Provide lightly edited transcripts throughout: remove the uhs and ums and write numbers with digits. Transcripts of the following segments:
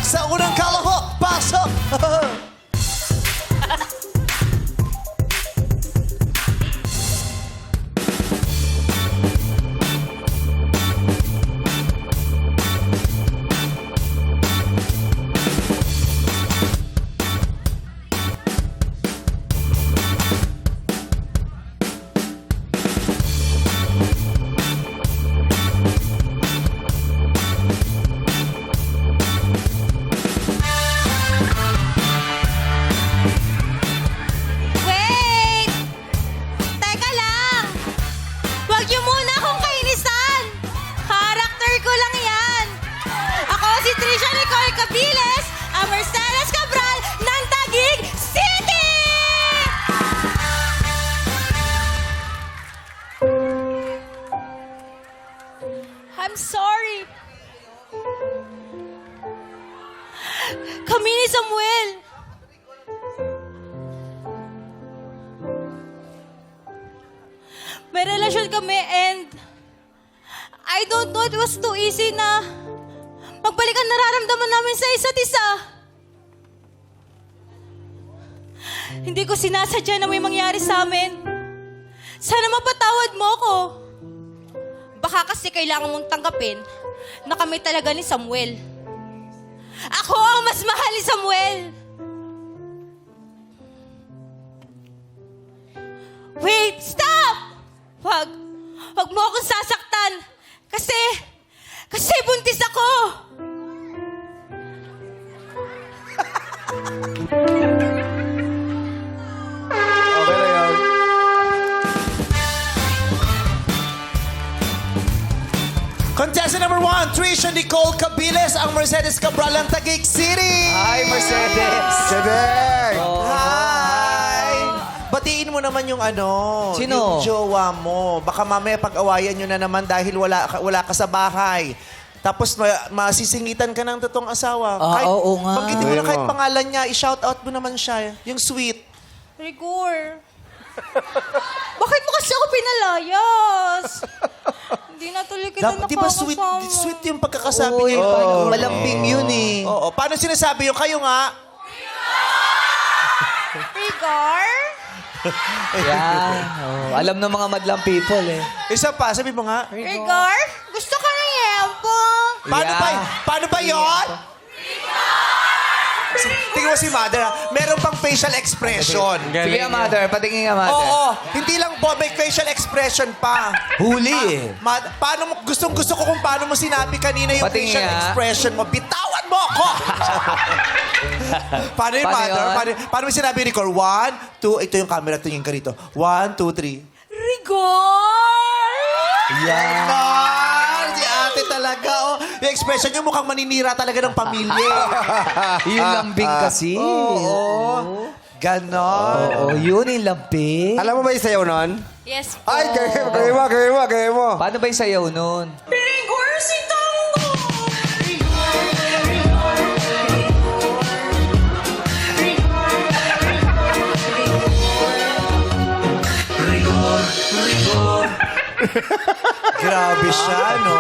sa unang kalahok. Pasok! Wait! Teka lang! Huwag niyo muna akong kainisan! Character ko lang yan! Ako si Trisha Nicole Cabiles, ang Mercedes Cabral ng Taguig City! I'm sorry. Kami ni Samuel. May relasyon kami and I don't know, it was too easy na magbalik ang nararamdaman namin sa isa't isa. Hindi ko sinasadya na may mangyari sa amin. Sana mapatawad mo ko. Baka kasi kailangan mong tanggapin na kami talaga ni Samuel. Ako ang mas mahal ni Samuel. Wait, stop! Wag mo akong sasaktan. Kasi buntis ako. Okay na yan. Contestant number 1, Trisha Nicole Cabiles, ang Mercedes Cabral ng Taguig City! Hi, Mercedes! Sedeng! Hi! Batiin mo naman yung Sino? yung jowa mo. Baka mamaya pag-awayan nyo na naman dahil wala ka sa bahay. Tapos masisingitan ka ng totoong asawa. Oo nga. Banggitin mo na Sabi kahit mo. pangalan niya, i-shout out mo naman siya. Yung sweet. Rigor. Bakit mo kasi ako pinalayas? Hindi na tuloy kita Dapat, di ba sweet, nakakasama. sweet yung pagkakasabi Oo, niya. parang malambing yun eh. Oo. Paano sinasabi yung kayo nga? Rigor? Yan. Oh, alam ng mga madlang people eh. Isa pa, sabi mo nga. Rigor? Gusto ka ng yempo? Paano ba yun? Tingnan mo si Mother, ha? Meron pang facial expression. Sige nga, mother. Patingin nga, mother. Oo, hindi lang may facial expression pa. Huli eh. Paano mo, gustong-gusto ko kung paano mo sinabi kanina yung Patingin facial nga. expression mo. Bitawan mo ako! Paano yung Paano Mother? yun? Paano mo sinabi ni Cor? 1, 2, ito yung camera, tingin ka rito. 1, 2, 3. Rigor? Yan. Si ate talaga, oh. Yung expression niyo mukhang maninira talaga ng pamilya. Yung lambing kasi. Oo. Ganon. Oo, yun yung lambing. Alam mo ba yung sayaw nun? Yes po. Ay, gaya mo. Paano ba yung sayaw nun? Rigor si Tango! Grabe siya, no?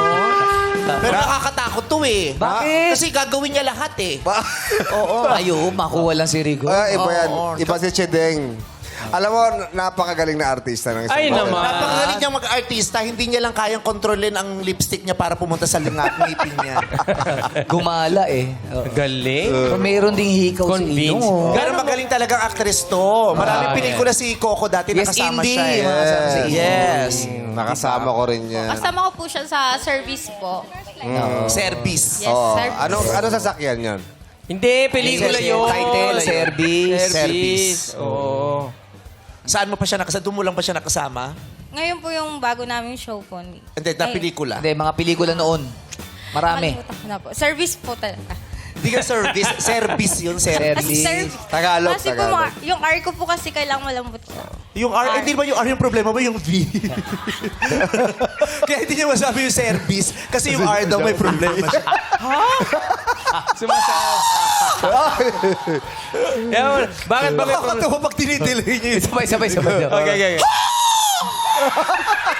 Pero nakakatakot to eh. Bakit? Kasi gagawin niya lahat eh. Oo. Ayo, makuha lang si Rigo. Iba yan. Oo. Iba si Chedeng. Alam mo, napakagaling na artista ng isang Ay, babae. naman. Napakagaling niyang mag-artista, hindi niya lang kayang kontrolin ang lipstick niya para pumunta sa ngipin niya. Gumala eh. Oo. Galing. Pero meron ding hikaw sa Convince. ilong. Pero magaling talagang actress to. Maraming Ah, pelikula si Coco dati Yes, nakasama Indie. siya eh. Mga kasama si Indie. Yes. Nakasama ko rin yan. Kasama ko po siya sa service po. Service. Yes, Oo. service. Anong sasakyan yan? Hindi, pelikula yun. Title, service. Service. Oo. Saan mo pa siya nakasama? Doon mo lang pa siya nakasama? Ngayon po yung bago naming show po. Hindi, na pelikula. Hindi, mga pelikula noon. Marami. Nakalimutan ko na po. Service po talaga. Hindi ka service. Service yun, service. Kasi service. Tagalog, Kasi po, Tagalog. yung R ko po kasi kailangan malambot siya. Yung R, hindi ba yung R yung problema mo? Yung V. Kaya hindi niya masabi yung service. Kasi yung R daw may problema siya. Sumasayaw. Ewan, bakit ba may Nakakatawa pag tinidelay niya yun. Sabay. Okay.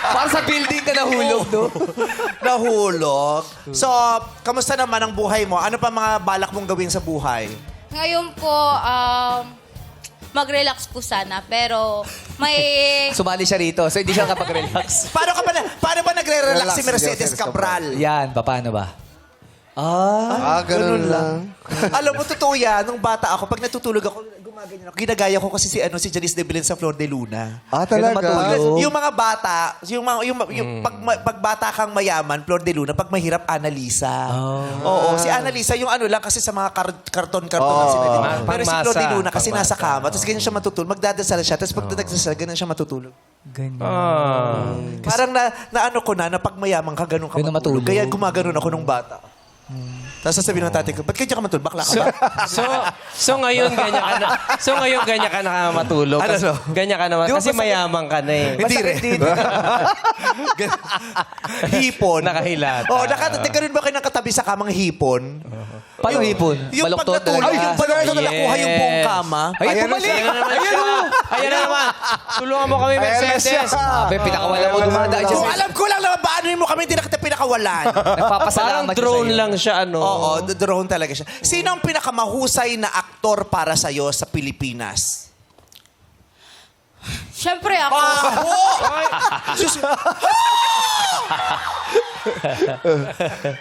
Para sa building ka nahulog, no? Nahulog. So, kamusta naman ang buhay mo? Ano pa mga balak mong gawin sa buhay? Ngayon po, mag-relax po sana. Pero may... Sumali siya rito, so hindi siya kapag-relax. Paano ba nagre-relax si Relax, Mercedes Mercedes Cabral? Yan, paano ba? Ganun lang. Alam mo, totoo yan. Nung bata ako, pag natutulog ako, gumaganyan ako. Ginagaya ko kasi si Janice de Belen sa Flor de Luna. Talaga? matulog. Yung mga bata, pag bata kang mayaman, Flor de Luna, pag mahirap, Annalisa. Oo, si Annalisa, yung ano lang kasi sa mga karton-karton lang sila. di ba? Pero si Flor de Luna kasi nasa kama, tapos ganyan siya matutulog. Magdadasal siya, tapos pag nagdasal, ganyan siya matutulog. Ganyan. Parang na ano ko na pag mayaman ka, ganun ka Ganun matulog. matulog. Kaya gumaganon ako nung bata. Tapos sasabihin ng tatay ko, ba't kaya ka matulog? Bakla ka ba? So ngayon ganyan ka na matulog. Ano, Kasi, no? ganyan ka naman. Di ba Kasi masakit? mayaman ka na eh. Hindi rin. Hipon. Nakahilata. Oo, nagkaroon ba kayo ng katabi sa kamang hipon? Paano hipon? Yung pag Baluktot natulog, talaga. yung baluktot na nakuha yung buong kama. Ayun, Ayan na bumalik! siya. Ayan na naman. Tulungan mo kami, Ayan na siya. Mercedes. Sabi, pinakawala mo dumadaan siya. Kung alam ko lang naman, paano mo kami hindi na kita pinakawalan? Parang Nagpapasalamat siya drone sa'yo. lang siya, ano. Oo, drone talaga siya. Sino ang pinakamahusay na aktor para sa'yo sa Pilipinas? Siyempre ako.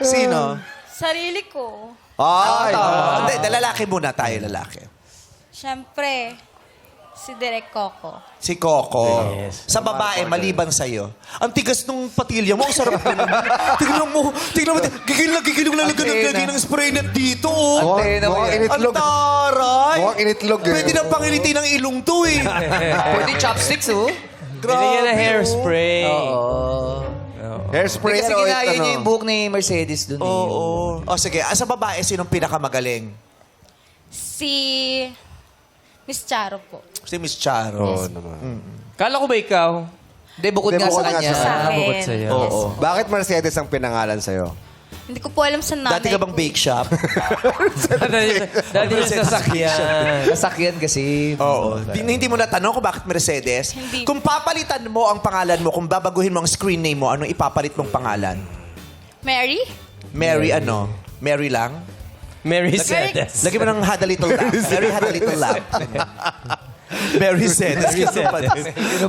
Sino? Sarili ko. Hindi, lalaki muna tayo, lalaki. Siyempre, si Direk Coco. Si Coco. Yes. Sa babae, maliban sa'yo. Ang tigas nung patilya mo, ang sarap mo. Tignan mo, gigil lang lagay ng spray na dito. Oh. Antena mo Mukhang yan. Ang initlog. taray. Mukhang initlog eh. Pwede nang pangiliti ng ilong to eh. Pwede chopsticks, oh. Binigyan na hairspray. Oo. Hairspray Kasi o ginaya ano? niya yung buhok ni Mercedes dun. Oo. O sige, sa babae, sinong pinakamagaling? Si Miss Charo po. Si Miss Charo. Kala ko ba ikaw? Hindi, bukod Hindi, nga bukod sa nga kanya. sa- Sa akin. bukod sa'yo. Yes. Oo. Bakit Mercedes ang pinangalan sa'yo? Hindi ko po alam sa nanay Dati ka bang ko. bake shop? Dati yung sasakyan. Sasakyan kasi. Oo. Hindi mo natanong kung bakit Mercedes? Hindi. Kung papalitan mo ang pangalan mo, kung babaguhin mo ang screen name mo, anong ipapalit mong pangalan? Mary? Mary ano? Mary lang? Mercedes. Lagyan mo ng had a little lamb. Mary had a little lamb. Mary said.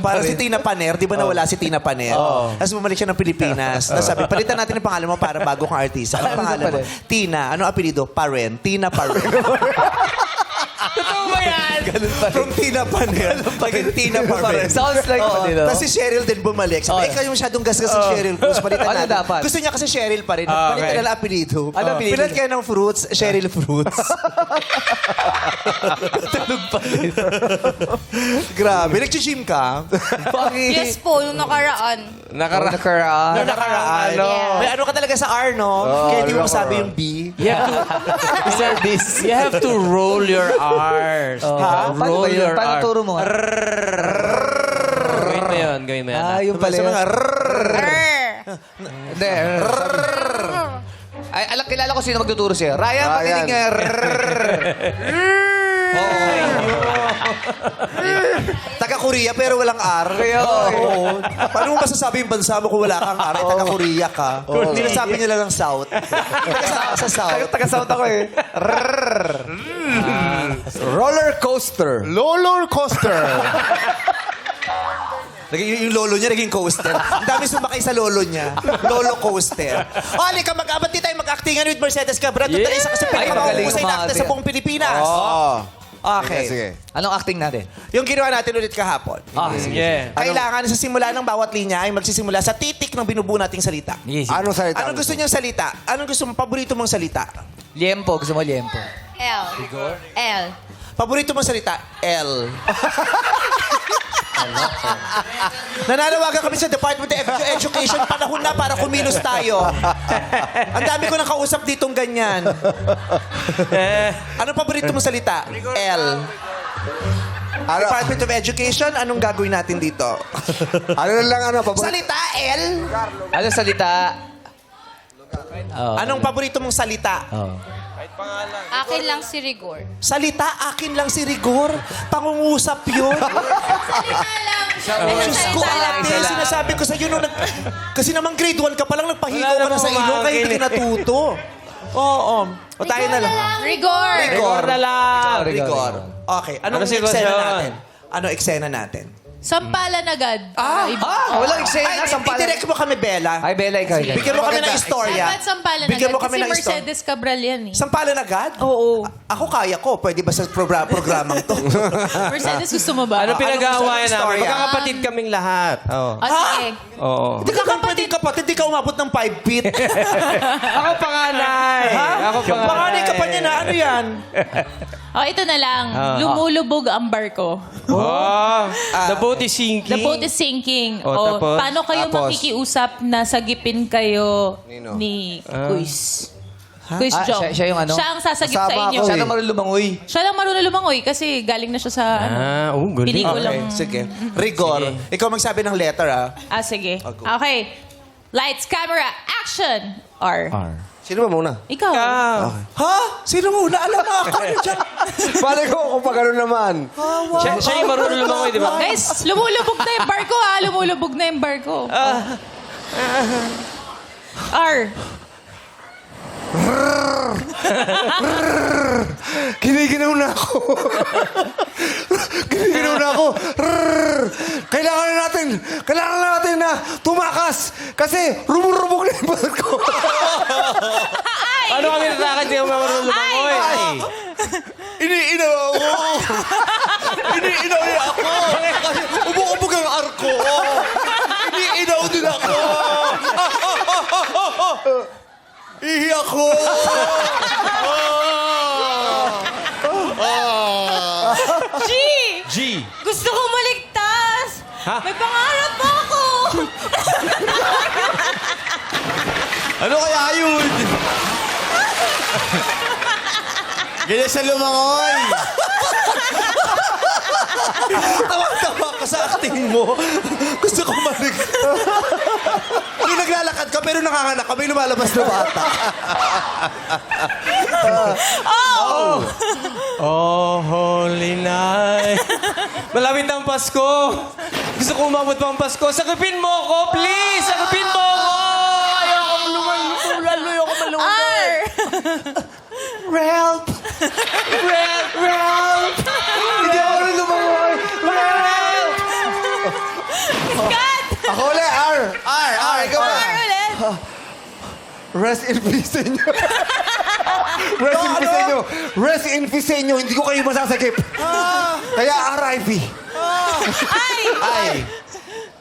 Para si Tina Paner. Di ba nawala si Tina Paner? Tapos bumalik siya ng Pilipinas. Tapos sabi, palitan natin ang pangalan mo para bago kang artista. Ano pangalan mo? Tina. Ano apelido? Paren. Tina Paren. Totoo ba yan? From Tina Paner. Naging Tina Paren. Sounds like Manila. Tapos si Cheryl din bumalik. Sabi, ikaw yung masyadong gasgas ng Cheryl Cruz. Palitan Ano natin. dapat? Gusto niya kasi Cheryl pa rin. Ah, Palitan okay. na lang apelido. Ano apelido Pilat niya? kayo ng fruits, Cheryl Fruits. Tulog pa rin. Grabe. Nag-gym ka? Bakit? Yes po, yung nakaraan. Nakaraan. Noong nakaraan. Yeah. May ano ka talaga sa R, no? Kaya hindi mo masabi yung B. You have to, you have to roll your R's. Ha? Paano Roll ba yun? your Paano R. turo mo? Gawin mo yun, gawin mo yan. Ah, yung pala Sa yun. mga Arr! Hindi. Ay, kilala ko sino magtuturo siya. Ryan, pakinig nga. taga-Korea pero walang R. Kaya, Oo. Paano mo masasabi yung bansa mo kung wala kang R? Ay, taga-Korea ka. Sinasabi nila ng South. Sa South. Taga-sound ako eh. Roller coaster. Roller coaster. Yung lolo niya naging coaster. Ang dami sumakay sa lolo niya. Lolo coaster. O, halika, mag-abat di tayo mag-actingan with Mercedes Cabral. Total, isa kasi Ay, magaling pinakamahusay na actor umarte. sa buong Pilipinas. Oo. Okay. Sige. Anong acting natin? Yung ginawa natin ulit kahapon. Sige. Kailangan sa simula ng bawat linya ay magsisimula sa titik ng binubuo nating salita. Yes. Anong salita? Anong gusto niyang salita? Anong gusto mo? Paborito mong salita? Liempo. Gusto mo liempo? L. L. Paborito mong salita? L. Nananawagan kami sa Department of Education. Panahon na para kumilos tayo. Ang dami ko nang kausap ditong ganyan. Anong paborito mong salita? L. Ano, Department of Education, anong gagawin natin dito? ano na lang ano? Salita, L. Ano salita? Anong paborito mong salita? Oh. Akin lang si Rigor. Salita, akin lang si Rigor. Pangungusap yun. Salita lang. Diyos ko, ate, sinasabi ko sa'yo nung kasi naman grade 1 ka pa lang, nagpahigaw ka na sa ilong, kaya hindi ka natuto. Oo. O tayo na lang. Rigor. Rigor na lang. Rigor. Okay, anong Ano sitwasyon? eksena natin? Ano eksena natin? Sampalan agad. Walang eksena. Sampalan. I-direct mo kami, Bella. Ay, Bella, ikaw. Bigyan mo kami ng istorya. Dapat sampalan Bigyan agad. mo kami Kasi ng istorya. Mercedes Cabral yan eh. Sampalan agad? Oo. Ako kaya ko. Pwede ba sa programang to? Mercedes, gusto mo ba? Ano pinag-aawayan gusto mong namin? istorya? Magkakapatid kaming lahat. Oh. Sige. Oo. Hindi ka kapatid, hindi ka umabot ng 5 feet. Ako panganay. Ako Panganay ka pa niya na, ano yan? Ito na lang. Lumulubog ang barko. Oh, the boat is sinking. The boat is sinking. Tapos? Paano kayo Tapos? makikiusap na sagipin kayo Nino? ni Quiz? Quiz Ah, Jong. siya yung ano? Siya ang sasagip sa Kasama inyo. ako Siya na marunong lumangoy. Siya lang marunong lumangoy kasi galing na siya sa Galing. pelikulang... Okay, sige. Rigor. Ikaw magsabi ng letter, ah. Sige. go. Okay. Lights, camera, action! R. Sino ba muna? Ikaw. Ha? Sino muna? Alam mo ako. Ano dyan? Bale ko kung pa gano'n naman. Siya yung marunong lumangoy, di ba? Guys, lumulubog na yung barko ha. Lumulubog na yung barko. R. Giniginaw na ako. Giniginaw na ako. Kailangan na natin na tumakas. Kasi rumurubog na yung barko. Ano kami natakad niya marunong lumangoy? Iniinaw ako. Iniinaw niya ako. Kasi umukubog ang arko. Iniinaw din ako. Ihi ako. G! G. Gusto ko maligtas. Ha? May pangarap ako. Ano kaya yun? Ganyan sa lumangoy. Tawa-tawa ka sa acting mo. Gusto ko malig. Yung naglalakad ka pero nanganganak ka, may lumalabas na bata. Oh, holy night. Malapit ang Pasko. Gusto ko umabot pa ang Pasko. Sakupin mo ako, please! Sakupin mo ako! Ayoko lumalutulan. Ayoko malunod. R. Relp! Ralph! Hindi ako rin lumangoy. Scott! Ako ulit, R. Ikaw ba? R ulit. Rest in peace sa inyo. Rest in peace sa inyo. Rest in peace sa inyo. Hindi ko kayo masasakip. Kaya RIP. Ay!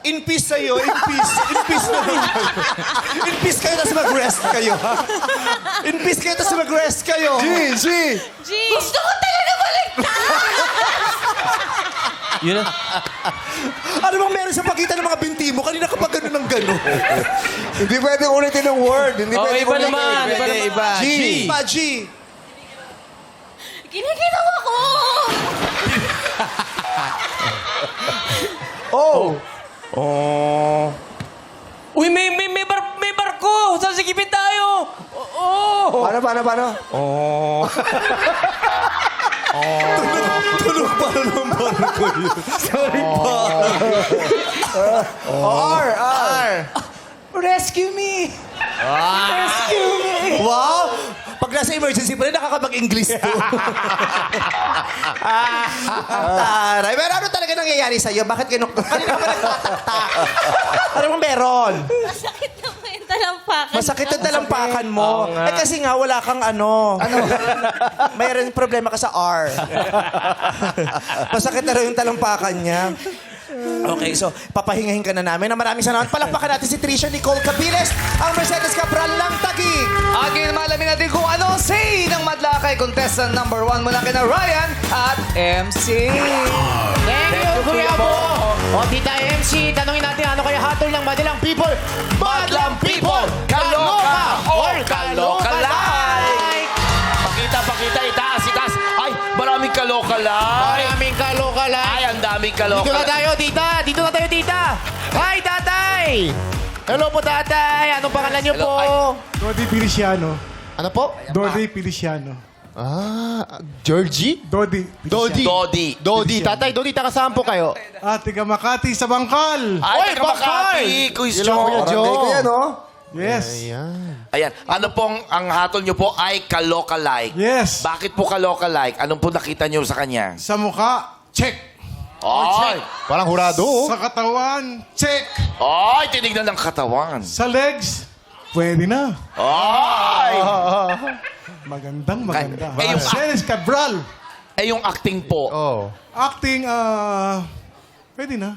In peace sa'yo, in peace. In peace na naman. In peace kayo, tapos mag-rest kayo, ha? In peace kayo, tapos mag-rest kayo. G. G. Gusto ko talaga maligtas. Yun na. Ano bang meron sa pagitan ng mga binti mo? Kanina ka pa gano'n ng gano'n. Hindi pwedeng ulitin ng word. Hindi Oh, pwedeng iba ulitin. naman. Iba. G. G. Giniginaw ako. Oh. Uy, may barko! Sasigipin tayo! Oo! Paano? Tulog pa ng barko yun. Sorry pa. R. Rescue me! Rescue me! Wow! Pag nasa emergency pa rin, nakakapag-English to. Taray. Pero ano talaga nangyayari sa'yo? Bakit ganun? Kanina ka nagtataktak. Ano bang meron? Masakit na po yung talampakan. Masakit ang talampakan mo. Eh kasi nga, wala kang ano. Mayroon problema ka sa R. Masakit na rin yung talampakan niya. Okay, so papahingahin ka na namin. Maraming salamat. Palakpakan natin si Tricia Nicole Capiles, ang Mercedes Cabral ng Taguig. Again, malamin natin kung ano ang say ng madlakay contestant number 1 mula kina Ryan at MC. Thank you, Kuya Bo. O, Tita MC, tanungin natin ano kaya hatol ng madalang people? Madlang people! Kaloka or kaloka-like? Pakita, itaas. Ay, maraming kaloka-like. Maraming kaloka-like. Ay, ang daming kaloka. Dito na tayo, tita. Hi, tatay! Hello po, tatay. Anong pangalan niyo po? Rodi Feliciano. Ano po? Dodi Feliciano. Georgie? Dodi. Dodi. Tatay, Dodi, taga saan po kayo? Taga Makati sa Bangkal. Oy, bakal! Quiz Yun lang, Kuya Chong. Joe. Barangay ko yan, oh. Yes. Ayan. Ano pong ang hatol nyo po ay kaloka-like? Yes. Bakit po kaloka-like? Anong po nakita nyo sa kanya? Sa mukha, check. Ay! Parang hurado, oh. Sa katawan, check. Ay! Tinignan ng katawan. Sa legs, pwede na. Ay! Magandang maganda. Eh, yung- Mercedes Cabral. Eh, yung acting po. Oh. Acting, pwede na.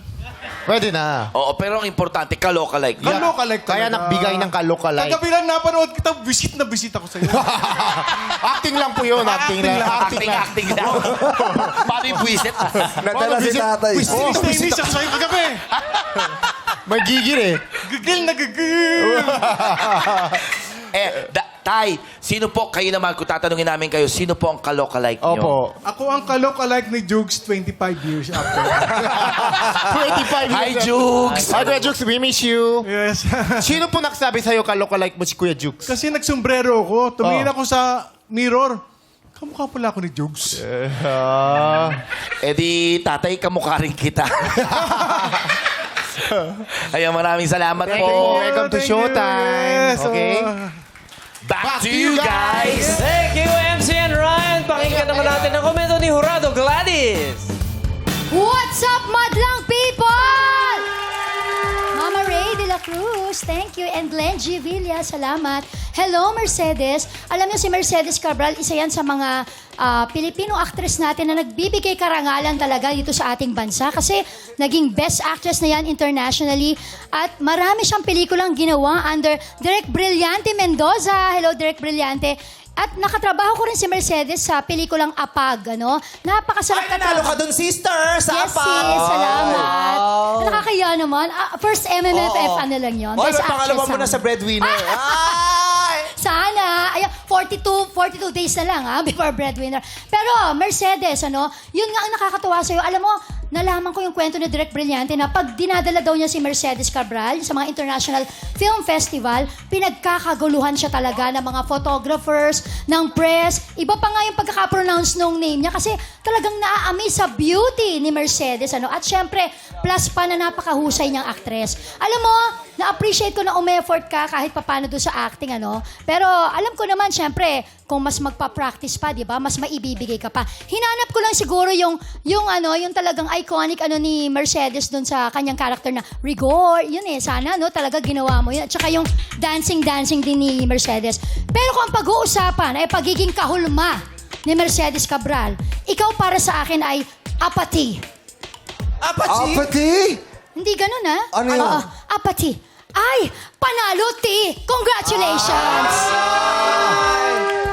Pwede na. Oo, pero ang importante, kaloka-like. Kaloka-like Kaya talaga. nagbigay ng kaloka-like. Kagabi lang napanood kita, visit na visit ako sa'yo. Acting lang po yun. Acting lang. Acting daw. Paano yung buwisit? Nadala si tatay. Inis na inis ako sa'yo kagabi. May gigil eh. Gigil na gigil. Tay, sino po, kayo naman, kung tatanungin namin kayo, sino po ang kaloka-like nyo? Opo. Ako ang kalok-alike ni Jukes 25 years after. 25 Hi, years. Jukes! Hi, Kuya Jukes. We miss you. Yes. Sino po nagsabi sa'yo kaloka-like mo si Kuya Jukes? Kasi nagsombrero ako. Tumingin ako sa mirror. Kamukha pala ako ni Jukes. Eh di, tatay, kamukha rin kita. Ayan, maraming salamat Thank po. you. Welcome to Thank you. Showtime. Yes, Okay? Back to you guys! Thank you, MC and Ryan. Pakinggan naman natin ang komento ni Jurado Gladys. What's up, madlang people? Mama Ray de la Cruz, thank you. And Glenn G. Villa, salamat. Hello, Mercedes. Alam niyo si Mercedes Cabral, isa yan sa mga Pilipino actress natin na nagbibigay karangalan talaga dito sa ating bansa kasi naging best actress na yan internationally at marami siyang pelikulang ginawa under Direk Brillante Mendoza. Hello, Direk Brillante. At nakatrabaho ko rin si Mercedes sa pelikulang Apag, ano? Napakasarap Ay, nanalo ka dun, sister! Sa Yes, APA! sis. Salamat. Nakakaya naman. First MMFF, ano lang yun. Oy, Best may pangalawa actress mo na naman. sa breadwinner. Ay! Sana. Ayan, 42 days na lang, before breadwinner. Pero, Mercedes, ano, yun nga ang nakakatuwa sa'yo. Alam mo, nalaman ko yung kwento ni Direk Brillante na pag dinadala daw niya si Mercedes Cabral sa mga international film festival, pinagkakaguluhan siya talaga ng mga photographers, ng press. Iba pa nga yung pagkaka-pronounce nung name niya kasi talagang naa-amaze sa beauty ni Mercedes. Ano? At syempre, plus pa na napakahusay niyang actress. Alam mo, na-appreciate ko na umeffort ka kahit papano doon sa acting, ano? Pero alam ko naman, syempre, kung mas magpa-practice pa, di ba? Mas maibibigay ka pa. Hinanap ko lang siguro yung talagang iconic ni Mercedes doon sa kanyang character na rigor. Yun sana, no? Talaga ginawa mo yun. At saka yung dancing din ni Mercedes. Pero kung ang pag-uusapan ay pagiging kahulma ni Mercedes Cabral, ikaw para sa akin ay apathy. Apachi? Apathy? Hindi ganun, ha? Ano yun? Oo, apathy. Ay, panalo, T! Congratulations!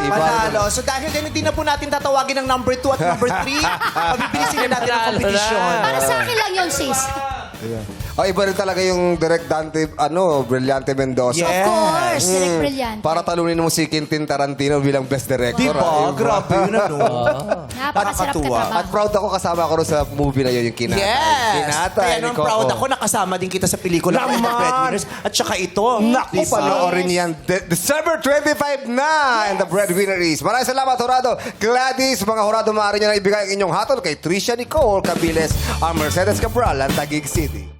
Panalo. So dahil din, hindi na po natin tatawagin ng number 2 at number 3. Mabibilisin na natin ang kompetisyon. Para sa akin lang yun, sis. Iba rin talaga yung Direk Dante, Brillante Mendoza. Yes. Of course, Direk Brillante. Para talunin mo si Quentin Tarantino bilang best director. Di ba? Grabe yun, ano? Napakasarap ka Nakakatuwa. At trabaho. proud ako kasama ko rin sa movie na yun, yung Kinatay. Yes! Kinatay. Kaya ni naman Coco. proud ako, nakasama din kita sa pelikula ng Breadwinners. At saka ito. Naku, panoorin yan. December 25 na! And the breadwinner is. Maraming salamat, Horado. Gladys, mga Horado, maaari nyo na ibigay ang inyong hatol kay Tricia Nicole Cabiles, ang Mercedes Cabral, ang Taguig City.